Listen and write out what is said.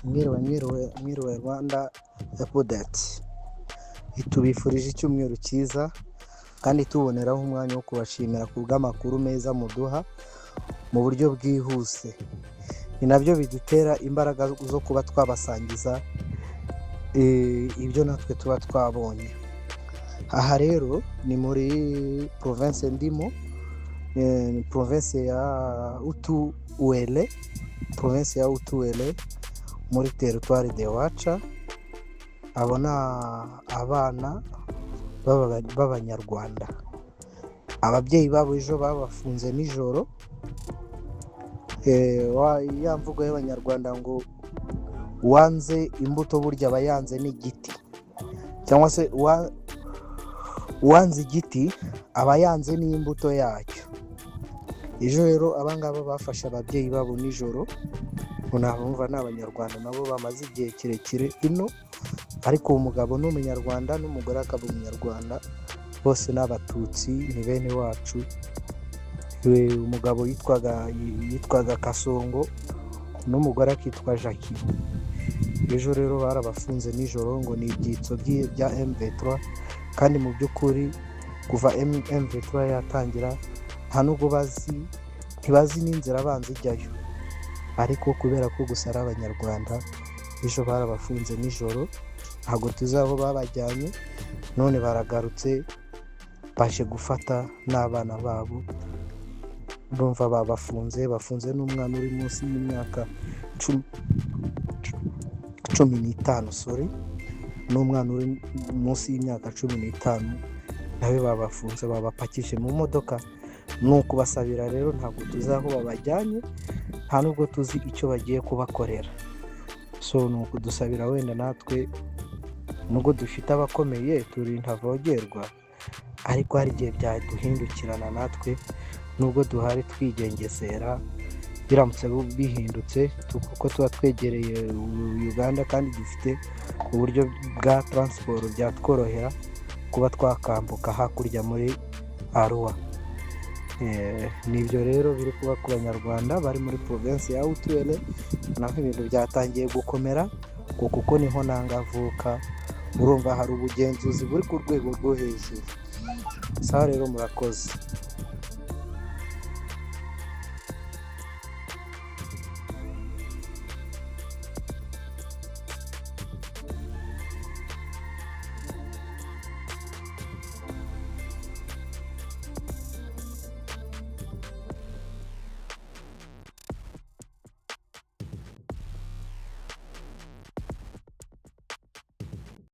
Mwiriwe Rwanda Epudeti, tubifurije icyumweru cyiza kandi tuboneraho umwanya wo kubashimira ku bw'amakuru meza muduha mu buryo bwihuse. Ni nabyo bidutera imbaraga zo kuba twabasangiza ibyo natwe tuba twabonye. Aha rero ni muri province ndimo, province ya Utuwele, muri teritwari de Wacha. Abo ni abana b'abanyarwanda. Ababyeyi babo ejo babafunze nijoro. Ya mvugo y'abanyarwanda ngo uwanze imbuto burya aba yanze n'igiti, cyangwa se uwanze igiti aba yanze n'imbuto yacyo. Ejo rero abangaba bafashe ababyeyi babo nijoro, nabumva ni abanyarwanda nabo bamaze igihe kirekire ino, ariko uwo mugabo ni umunyarwanda n'umugore akaba umunyarwanda, bose ni abatutsi, ni bene wacu. Umugabo yitwaga Kasongo n'umugore akitwa Jackie. Ejo rero barabafunze nijoro ngo ni ibyitso bya M23, kandi mu by'ukuri kuva M23 yatangira nta nubwo ntibazi n'inzira abanza ijyayo, ariko kubera ko gusa ari abanyarwanda ejo barabafunze nijoro, ntabwo tuzi aho babajyanye. None baragarutse baje gufata n'abana babo, ndumva bafunze n'umwana uri munsi y'imyaka 15, n'umwana uri munsi y'imyaka 15 nawe babafunze, babapakije mu modoka. Ni ukubasabira rero, ntabwo tuzi aho babajyanye, nta nubwo tuzi icyo bagiye kubakorera. So ni ukudusabira, wenda natwe nubwo dufite abakomeye turi ntavogerwa, ariko hari igihe byaduhindukirana natwe, nubwo duhari twigengesera. Biramutse bihindutse, kuko tuba twegereye Uganda kandi dufite uburyo bwa transport byatworohera kuba twakambuka hakurya muri Arua. Nibyo rero biri kuba ku banyarwanda bari muri province ya Utuwele, naho ibintu byatangiye gukomera, kuko niho nangavuka. Urumva hari ubugenzuzi buri ku rwego rwo hejuru. Sawa rero, murakoze.